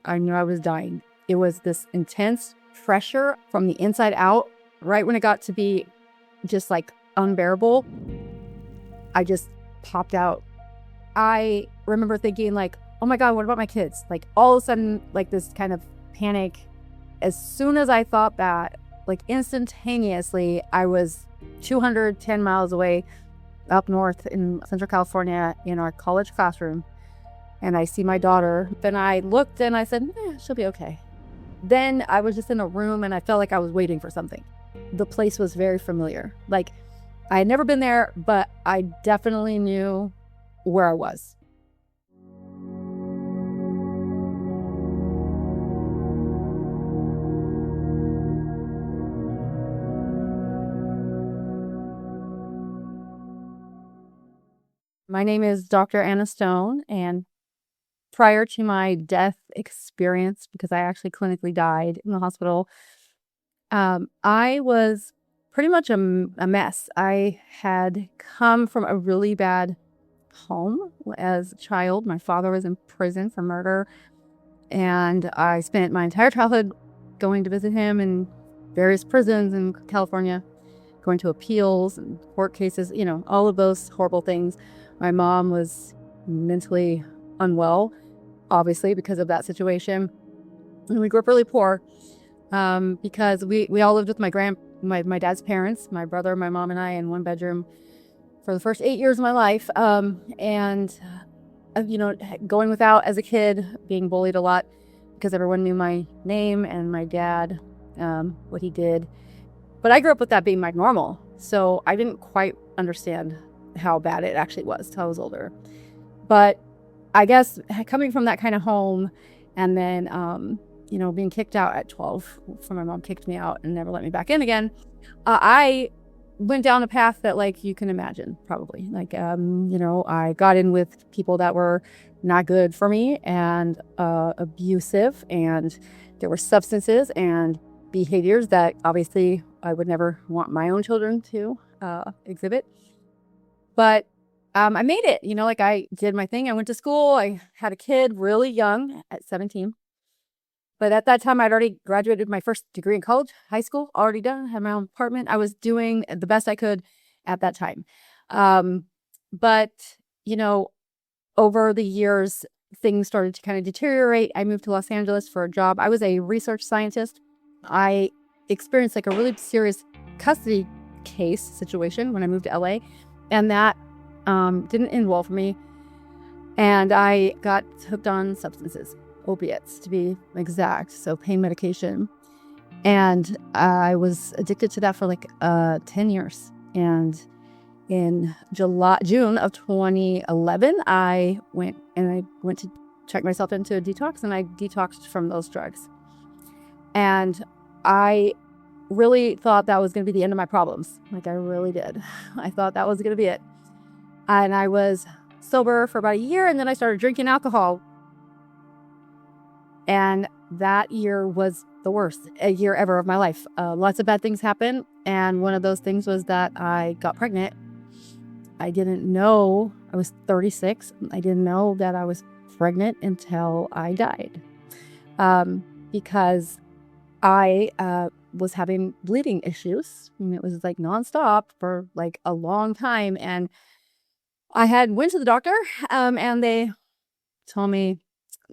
I knew I was dying. It was this intense pressure from the inside out. Right when it got to be just like unbearable, I just popped out. I remember thinking like, oh my God, what about my kids? Like all of a sudden, like this kind of panic. As soon as I thought that, like instantaneously, I was 210 miles away up north in Central California in our college classroom. And I see my daughter. Then I looked and I said, she'll be okay. Then I was just in a room and I felt like I was waiting for something. The place was very familiar. Like I had never been there, but I definitely knew where I was. My name is Dr. Anna Stone, and prior to my death experience, because I actually clinically died in the hospital, I was pretty much a mess. I had come from a really bad home as a child. My father was in prison for murder, and I spent my entire childhood going to visit him in various prisons in California, going to appeals and court cases, all of those horrible things. My mom was mentally unwell, obviously, because of that situation. And we grew up really poor because we all lived with my dad's parents, my brother, my mom, and I in one bedroom for the first 8 years of my life. Going without as a kid, being bullied a lot because everyone knew my name and my dad, what he did. But I grew up with that being my normal. So I didn't quite understand how bad it actually was till I was older. But I guess coming from that kind of home and then, being kicked out at 12 from my mom kicked me out and never let me back in again. I went down a path that like you can imagine probably I got in with people that were not good for me and abusive, and there were substances and behaviors that obviously I would never want my own children to exhibit. But I made it, I did my thing. I went to school. I had a kid really young at 17. But at that time, I'd already graduated my first degree in college, high school, already done, had my own apartment. I was doing the best I could at that time. But over the years, things started to kind of deteriorate. I moved to Los Angeles for a job. I was a research scientist. I experienced like a really serious custody case situation when I moved to LA. And that didn't end well for me. And I got hooked on substances, opiates to be exact, so pain medication. And I was addicted to that for like 10 years. And in June of 2011, I went to check myself into a detox, and I detoxed from those drugs. And I really thought that was going to be the end of my problems. Like I really did. I thought that was going to be it. And I was sober for about a year, and then I started drinking alcohol. And that year was the worst year ever of my life. Lots of bad things happened. And one of those things was that I got pregnant. I didn't know, I was 36. I didn't know that I was pregnant until I died. Because I was having bleeding issues. And it was like nonstop for like a long time. And I went to the doctor and they told me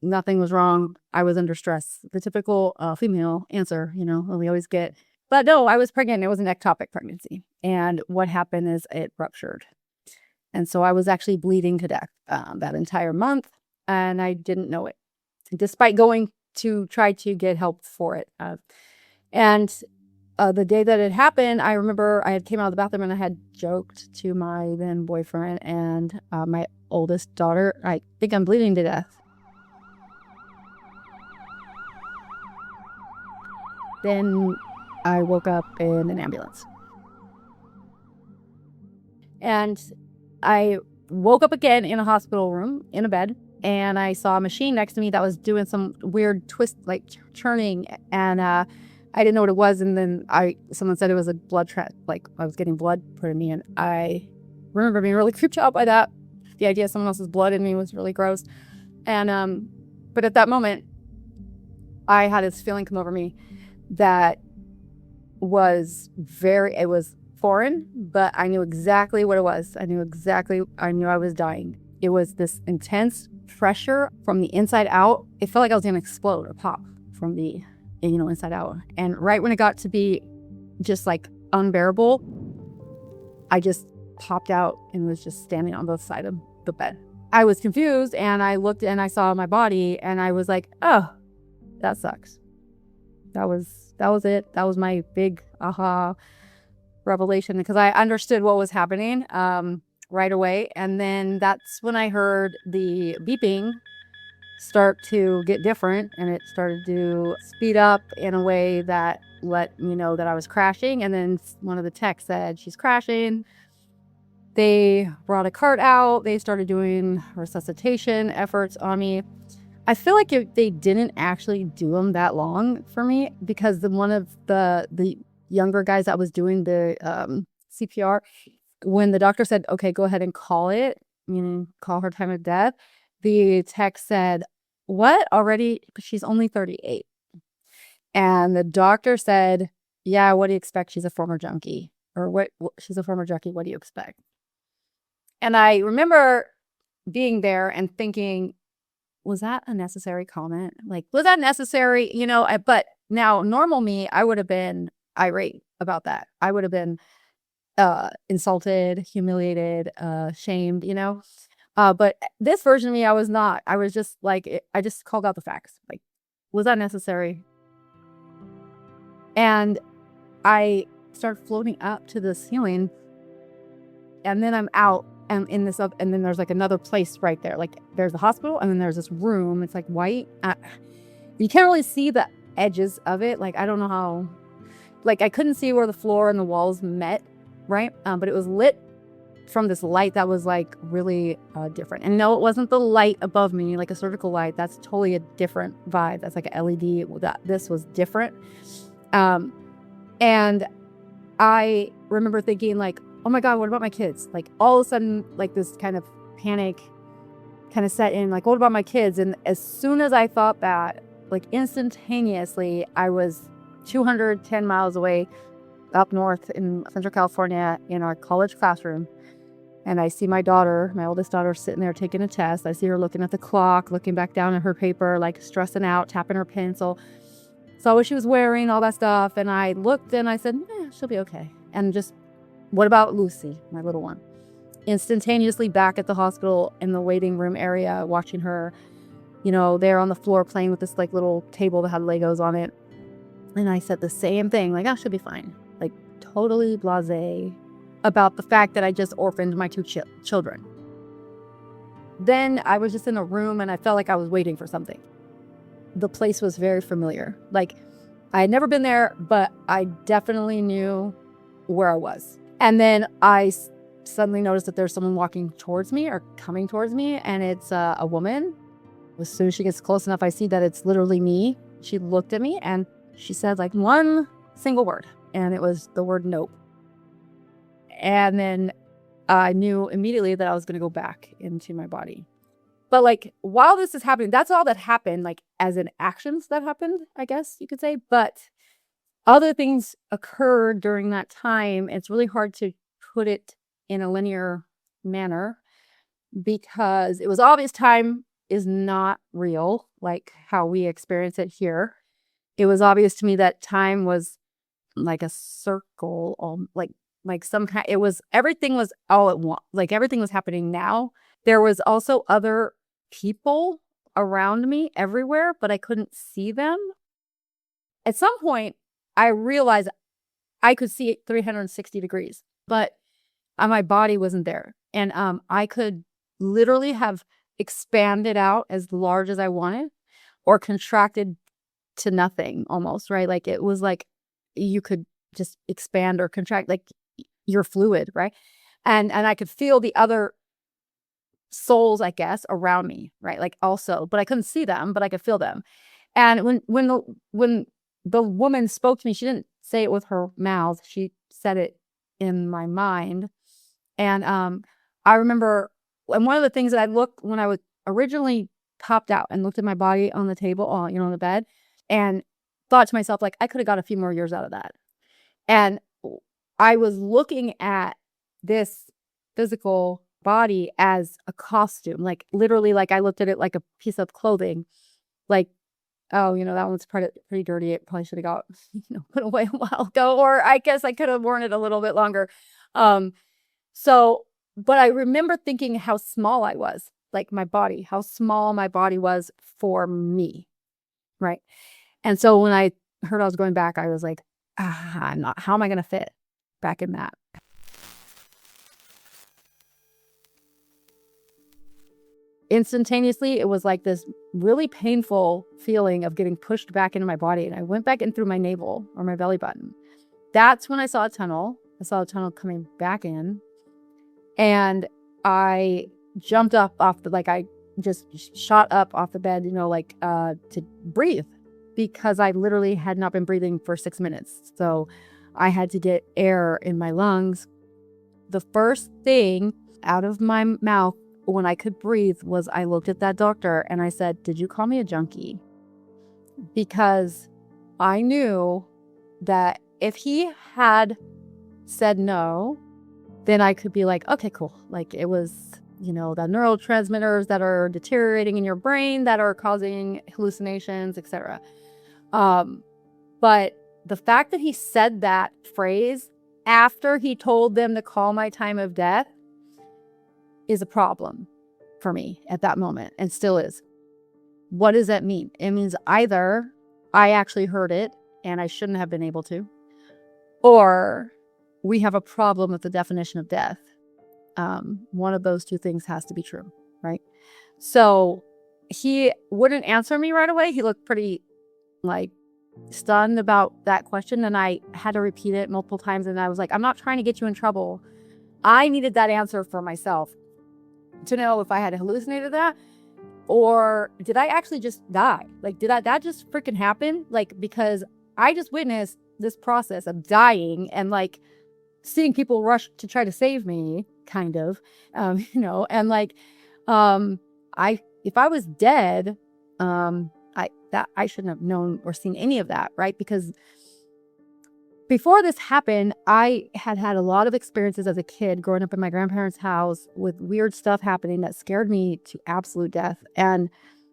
nothing was wrong. I was under stress. The typical female answer, we always get. But no, I was pregnant. It was an ectopic pregnancy. And what happened is it ruptured. And so I was actually bleeding to death that entire month. And I didn't know it, despite going to try to get help for it. The day that it happened, I remember I had came out of the bathroom and I had joked to my then boyfriend and my oldest daughter, I think I'm bleeding to death. Then I woke up in an ambulance. And I woke up again in a hospital room, in a bed, and I saw a machine next to me that was doing some weird twist, like churning, and I didn't know what it was. And then someone said it was a blood like I was getting blood put in me, and I remember being really creeped out by that. The idea of someone else's blood in me was really gross. And but at that moment, I had this feeling come over me that was it was foreign, but I knew exactly what it was. I knew I was dying. It was this intense pressure from the inside out. It felt like I was gonna explode or pop from the, inside out. And right when it got to be just like unbearable, I just popped out and was just standing on the side of the bed. I was confused, and I looked and I saw my body, and I was like, oh, that sucks. That was it. That was my big aha revelation, because I understood what was happening right away. And then that's when I heard the beeping start to get different, and it started to speed up in a way that let me know that I was crashing. And then one of the techs said, she's crashing. They brought a cart out. They started doing resuscitation efforts on me. I feel like they didn't actually do them that long for me, because one of the younger guys that was doing the CPR, when the doctor said, okay, go ahead and call it, meaning call her time of death, the tech said, what, already? She's only 38. And the doctor said, yeah, what do you expect? She's a former junkie. Or what? She's a former junkie. What do you expect? And I remember being there and thinking, was that a necessary comment? Like, was that necessary? But now normal me, I would have been irate about that. I would have been insulted, humiliated, shamed, but this version of me, I was not. I was just like, I just called out the facts. Like, was that necessary? And I started floating up to the ceiling, and then I'm out and in this up, and then there's like another place right there. Like, there's the hospital, and then there's this room. It's like white. You can't really see the edges of it. Like, I don't know how, like, I couldn't see where the floor and the walls met, right? But it was lit from this light that was like really different. And no, it wasn't the light above me, like a surgical light. That's totally a different vibe. That's like an LED. This was different. And I remember thinking, like, oh my God, what about my kids? Like, all of a sudden, like, this kind of panic kind of set in, like, what about my kids? And as soon as I thought that, like, instantaneously, I was 210 miles away up north in Central California in our college classroom. And I see my daughter, my oldest daughter, sitting there taking a test. I see her looking at the clock, looking back down at her paper, like stressing out, tapping her pencil. Saw what she was wearing, all that stuff. And I looked and I said, she'll be okay. And just, what about Lucy, my little one? Instantaneously back at the hospital in the waiting room area, watching her, there on the floor playing with this like little table that had Legos on it. And I said the same thing, like, she'll be fine. Like, totally blasé about the fact that I just orphaned my two children. Then I was just in a room and I felt like I was waiting for something. The place was very familiar. Like, I had never been there, but I definitely knew where I was. And then I suddenly noticed that there's someone walking towards me or coming towards me, and it's a woman. As soon as she gets close enough, I see that it's literally me. She looked at me and she said like one single word, and it was the word nope. And then I knew immediately that I was going to go back into my body. But like, while this is happening, that's all that happened, like as in actions that happened, I guess you could say. But other things occurred during that time. It's really hard to put it in a linear manner, because it was obvious time is not real, like how we experience it here. It was obvious to me that time was like a circle, like some kind. It was, everything was all at once, like everything was happening now. There was also other people around me everywhere, but I couldn't see them. At some point, I realized I could see it 360 degrees, but my body wasn't there. And I could literally have expanded out as large as I wanted, or contracted to nothing almost, right? Like, it was like you could just expand or contract, like you're fluid, right? And I could feel the other souls, I guess, around me, right? Like also, but I couldn't see them, but I could feel them. And when the woman spoke to me, she didn't say it with her mouth. She said it in my mind. And I remember, and one of the things that I looked when I was originally popped out and looked at my body on the table, on the bed, and thought to myself, like, I could have got a few more years out of that. And I was looking at this physical body as a costume, like literally, like I looked at it like a piece of clothing, like, oh, that one's pretty dirty. It probably should have got, put away a while ago, or I guess I could have worn it a little bit longer. But I remember thinking how small I was, like my body, how small my body was for me. Right. And so when I heard I was going back, I was like, how am I going to fit back in that? Instantaneously, it was like this really painful feeling of getting pushed back into my body. And I went back in through my navel or my belly button. That's when I saw a tunnel. I saw a tunnel coming back in. And I jumped up I just shot up off the bed, to breathe, because I literally had not been breathing for 6 minutes. So I had to get air in my lungs. The first thing out of my mouth when I could breathe was I looked at that doctor and I said, "Did you call me a junkie?" Because I knew that if he had said no, then I could be like, okay, cool. Like it was, the neurotransmitters that are deteriorating in your brain that are causing hallucinations, etc. But the fact that he said that phrase after he told them to call my time of death is a problem for me at that moment, and still is. What does that mean? It means either I actually heard it and I shouldn't have been able to, or we have a problem with the definition of death. One of those two things has to be true, right? So he wouldn't answer me right away. He looked pretty stunned about that question, and I had to repeat it multiple times, and I was like, I'm not trying to get you in trouble. I needed that answer for myself to know if I had hallucinated that, or did I actually just die? Like, did that just freaking happen? Like, because I just witnessed this process of dying and seeing people rush to try to save me, kind of, and if I was dead, I shouldn't have known or seen any of that, right? Because before this happened, I had a lot of experiences as a kid growing up in my grandparents' house with weird stuff happening that scared me to absolute death. And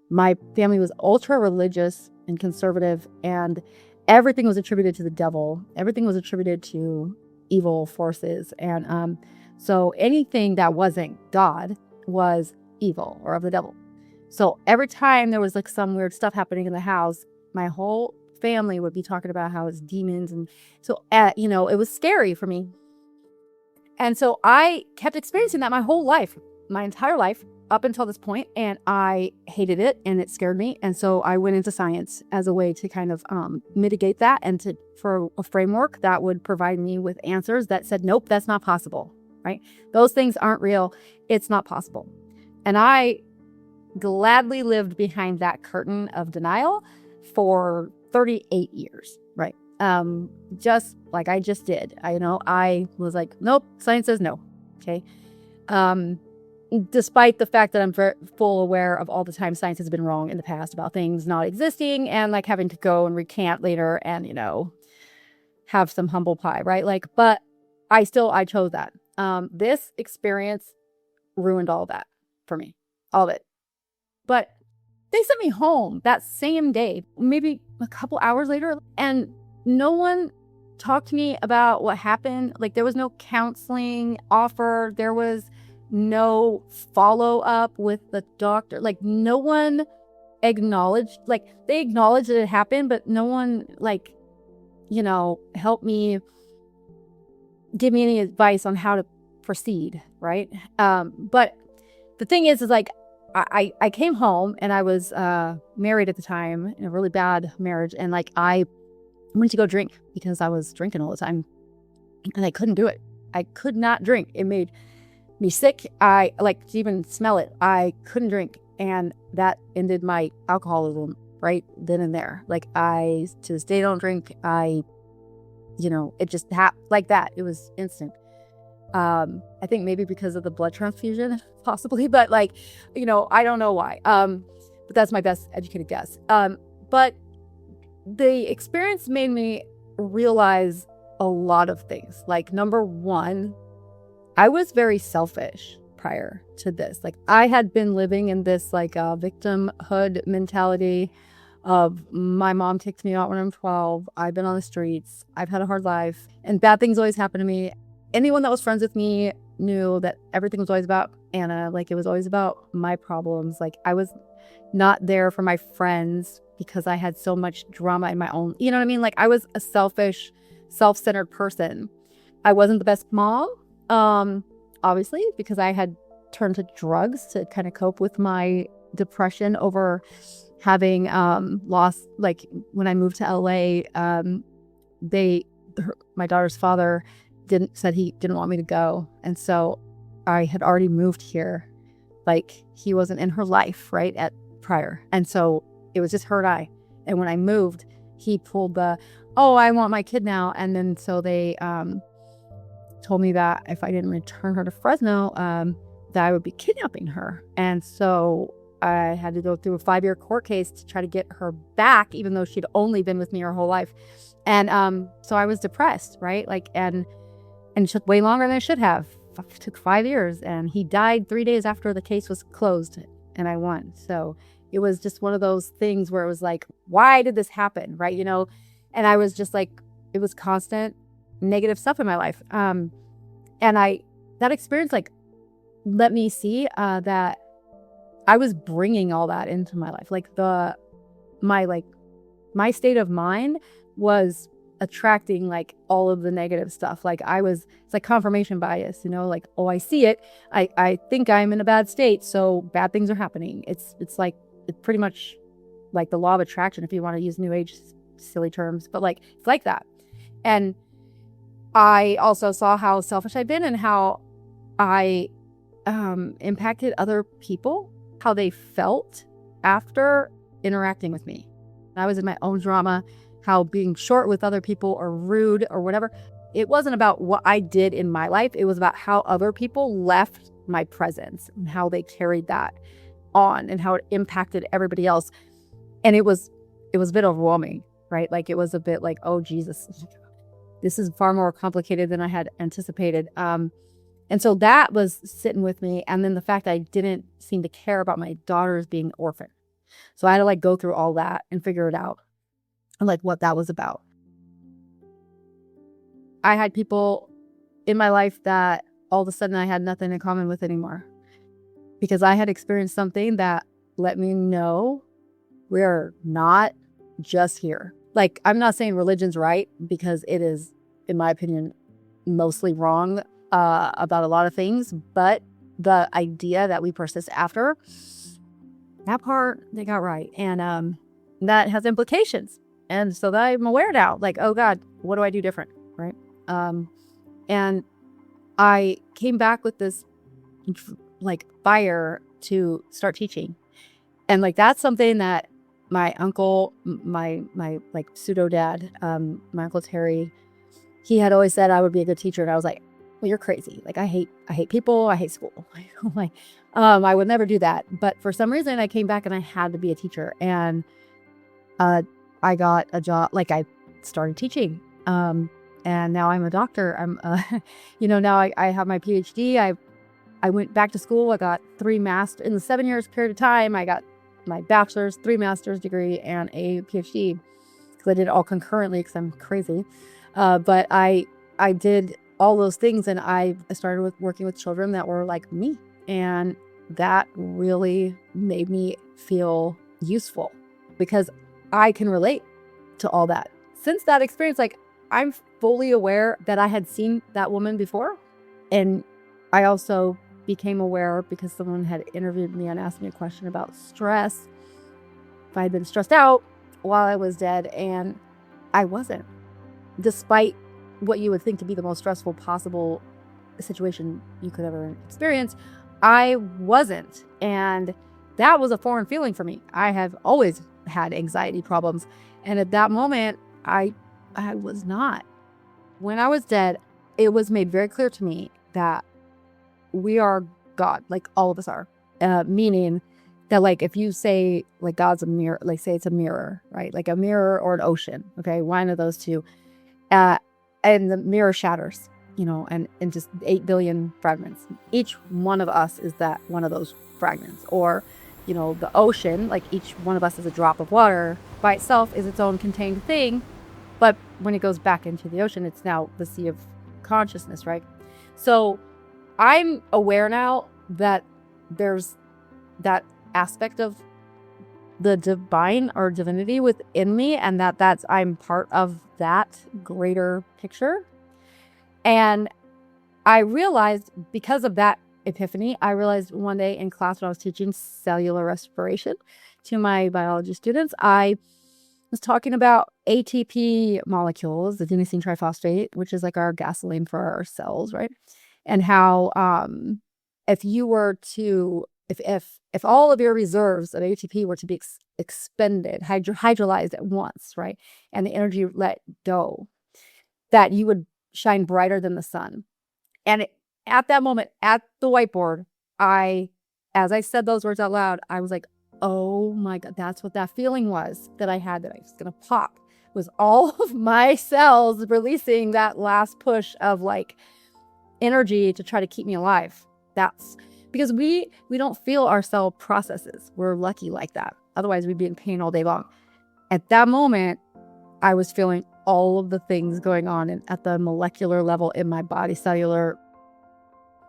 my family was ultra religious and conservative, and everything was attributed to the devil. Everything was attributed to evil forces. And so anything that wasn't God was evil or of the devil. So every time there was some weird stuff happening in the house, my whole family would be talking about how it's demons. And so, it was scary for me. And so I kept experiencing that my whole life, my entire life up until this point, and I hated it and it scared me. And so I went into science as a way to kind of mitigate that, and for a framework that would provide me with answers that said, nope, that's not possible, right? Those things aren't real. It's not possible. And I gladly lived behind that curtain of denial for 38 years, right? Just like I just did. I was like, nope, science says no. Okay. Despite the fact that I'm very full aware of all the time science has been wrong in the past about things not existing, and having to go and recant later and, have some humble pie, right? But I chose that. This experience ruined all that for me, all of it. But they sent me home that same day, maybe a couple hours later, and no one talked to me about what happened. There was no counseling offer. There was no follow-up with the doctor. No one acknowledged, they acknowledged that it happened, but no one, helped me, give me any advice on how to proceed, right? But the thing is I came home, and I was married at the time in a really bad marriage. And I went to go drink because I was drinking all the time, and I couldn't do it. I could not drink. It made me sick. I to even smell it. I couldn't drink. And that ended my alcoholism right then and there. I, to this day, don't drink. It just happened like that. It was instant. I think maybe because of the blood transfusion, possibly, but I don't know why. But that's my best educated guess. But the experience made me realize a lot of things. Like, number one, I was very selfish prior to this. Like, I had been living in this like victimhood mentality of my mom kicked me out when I'm 12. I've been on the streets. I've had a hard life and bad things always happen to me. Anyone that was friends with me knew that everything was always about Anna. Like, it was always about my problems. Like, I was not there for my friends because I had so much drama in my own, you know what I mean? Like, I was a selfish, self-centered person. I wasn't the best mom, obviously, because I had turned to drugs to kind of cope with my depression over having lost, like when I moved to LA, my daughter's father said he didn't want me to go. And so I had already moved here. Like, he wasn't in her life, right, at prior. And so it was just her and I. And when I moved, he pulled I want my kid now. And then so they told me that if I didn't return her to Fresno, that I would be kidnapping her. And so I had to go through a 5-year court case to try to get her back, even though she'd only been with me her whole life. And so I was depressed, right? Like, and it took way longer than it should have. It took 5 years, and he died 3 days after the case was closed, and I won. So it was just one of those things where it was like, why did this happen, right? You know, and I was just like, it was constant negative stuff in my life. And that experience like let me see that I was bringing all that into my life. Like my state of mind was attracting like all of the negative stuff. Like it's like confirmation bias, you know, like, oh, I see it. I think I'm in a bad state, so bad things are happening. It's like, it's pretty much like the law of attraction, if you want to use new age silly terms, but like, it's like that. And I also saw how selfish I'd been and how I impacted other people, how they felt after interacting with me. I was in my own drama, how being short with other people or rude or whatever, it wasn't about what I did in my life. It was about how other people left my presence and how they carried that on and how it impacted everybody else. And it was a bit overwhelming, right? Like, it was a bit like, oh, Jesus, this is far more complicated than I had anticipated. And so that was sitting with me. And then the fact that I didn't seem to care about my daughters being orphaned. So I had to like go through all that and figure it out and like what that was about. I had people in my life that all of a sudden I had nothing in common with anymore because I had experienced something that let me know we're not just here. Like, I'm not saying religion's right, because it is, in my opinion, mostly wrong about a lot of things, but the idea that we persist after, that part they got right. And that has implications. And so that I'm aware now, like, oh God, what do I do different, right? And I came back with this like fire to start teaching. And like, that's something that my uncle, my like pseudo dad, my Uncle Terry, he had always said I would be a good teacher. And I was like, well, you're crazy. Like, I hate people. I hate school. Like, I would never do that. But for some reason I came back and I had to be a teacher. And I got a job, like I started teaching. And now I'm a doctor. I'm, now I have my PhD. I went back to school. I got 3 masters in the 7 years period of time. I got my bachelor's, 3 master's degree, and a PhD, because I did it all concurrently because I'm crazy. But I did all those things, and I started with working with children that were like me. And that really made me feel useful because I can relate to all that. Since that experience, like, I'm fully aware that I had seen that woman before. And I also became aware because someone had interviewed me and asked me a question about stress, if I had been stressed out while I was dead, and I wasn't. Despite what you would think to be the most stressful possible situation you could ever experience, I wasn't. And that was a foreign feeling for me. I have always had anxiety problems. And at that moment, I was not. When I was dead, it was made very clear to me that we are God, like all of us are. Meaning that like if you say like God's a mirror, like say it's a mirror, right? Like a mirror or an ocean, okay, one of those two, and the mirror shatters, and in just 8 billion fragments. Each one of us is that one of those fragments. Or the ocean, like each one of us is a drop of water by itself, is its own contained thing, but when it goes back into the ocean, it's now the sea of consciousness, right? So I'm aware now that there's that aspect of the divine or divinity within me, and that's I'm part of that greater picture. And I realized, because of that epiphany, I realized one day in class when I was teaching cellular respiration to my biology students, I was talking about ATP molecules, the adenosine triphosphate, which is like our gasoline for our cells, right? And how if you were to if all of your reserves of ATP were to be expended, hydrolyzed at once, right, and the energy let go, that you would shine brighter than the sun. And at that moment, at the whiteboard, as I said those words out loud, I was like, oh my God, that's what that feeling was that I had, that I was going to pop. It was all of my cells releasing that last push of like energy to try to keep me alive. That's because we don't feel our cell processes. We're lucky like that. Otherwise, we'd be in pain all day long. At that moment, I was feeling all of the things going on at the molecular level in my body, cellular,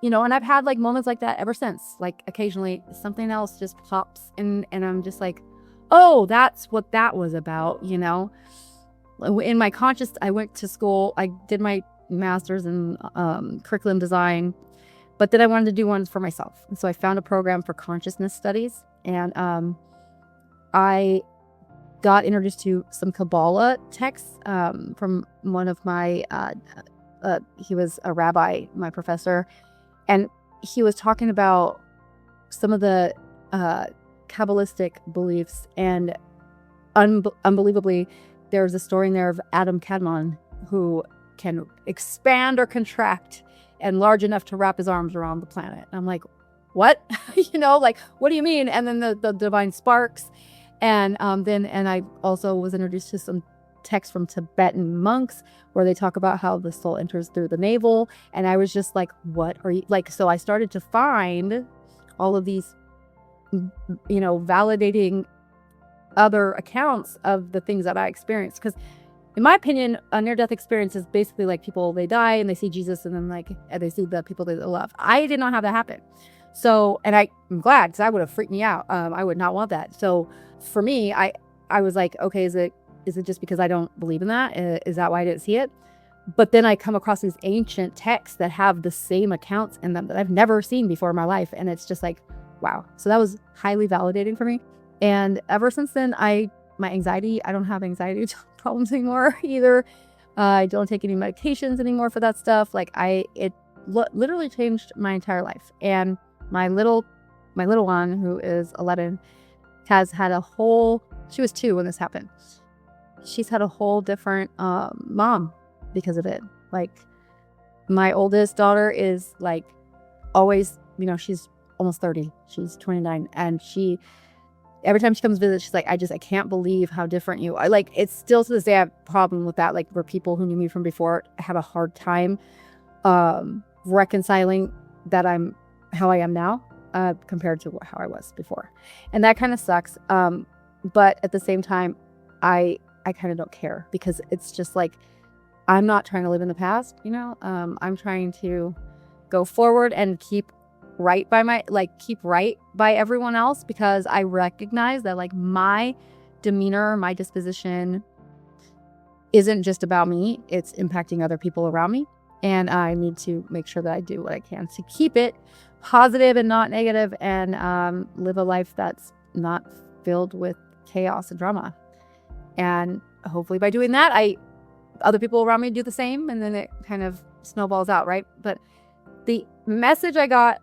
and I've had like moments like that ever since. Like occasionally something else just pops and I'm just like, oh, that's what that was about, In my conscious, I went to school, I did my master's in curriculum design, but then I wanted to do one for myself. And so I found a program for consciousness studies, and I got introduced to some Kabbalah texts from one of my, he was a rabbi, my professor, and he was talking about some of the Kabbalistic beliefs, and unbelievably, there's a story in there of Adam Kadmon, who can expand or contract and large enough to wrap his arms around the planet. And I'm like, what? Like, what do you mean? And then the divine sparks. And I also was introduced to some texts from Tibetan monks where they talk about how the soul enters through the navel. And I was just like, what are you like? So I started to find all of these, validating other accounts of the things that I experienced. Because in my opinion, a near-death experience is basically like people, they die and they see Jesus, and then and they see the people they love. I did not have that happen. So, and I'm glad, because I would have freaked me out. I would not want that. So for me, I was like, okay, is it just because I don't believe in that? Is that why I didn't see it? But then I come across these ancient texts that have the same accounts in them that I've never seen before in my life. And it's just like, wow. So that was highly validating for me. And ever since then, my anxiety, I don't have anxiety problems anymore either. I don't take any medications anymore for that stuff. Like it literally changed my entire life. And my little one, who is 11, has had she was 2 when this happened. She's had a whole different mom because of it. Like, my oldest daughter is like always, she's almost 30. She's 29. And every time she comes visit, she's like, I can't believe how different you are. Like, it's still to this day, I have a problem with that. Like, where people who knew me from before have a hard time reconciling that I'm how I am now compared to how I was before. And that kind of sucks. But at the same time, I kind of don't care, because it's just like, I'm not trying to live in the past, I'm trying to go forward and keep right by everyone else, because I recognize that like my demeanor, my disposition isn't just about me, it's impacting other people around me. And I need to make sure that I do what I can to keep it positive and not negative, and live a life that's not filled with chaos and drama. And hopefully by doing that, other people around me do the same, and then it kind of snowballs out, right? But the message I got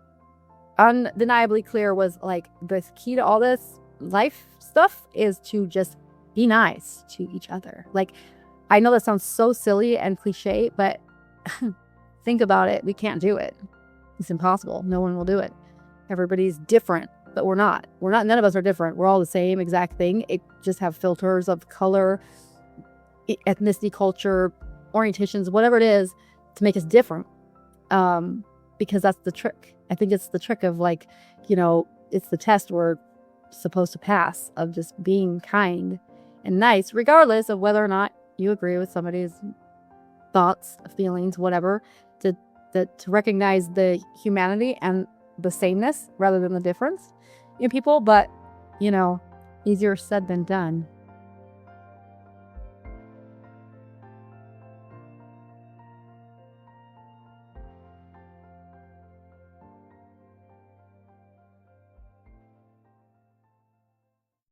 undeniably clear was like, the key to all this life stuff is to just be nice to each other. Like, I know that sounds so silly and cliche, but think about it. We can't do it. It's impossible. No one will do it. Everybody's different. but we're not. None of us are different. We're all the same exact thing. It just have filters of color, ethnicity, culture, orientations, whatever it is, to make us different. Because that's the trick. I think it's the trick of like, it's the test we're supposed to pass, of just being kind and nice, regardless of whether or not you agree with somebody's thoughts, feelings, whatever, to recognize the humanity and the sameness rather than the difference in people. But, easier said than done.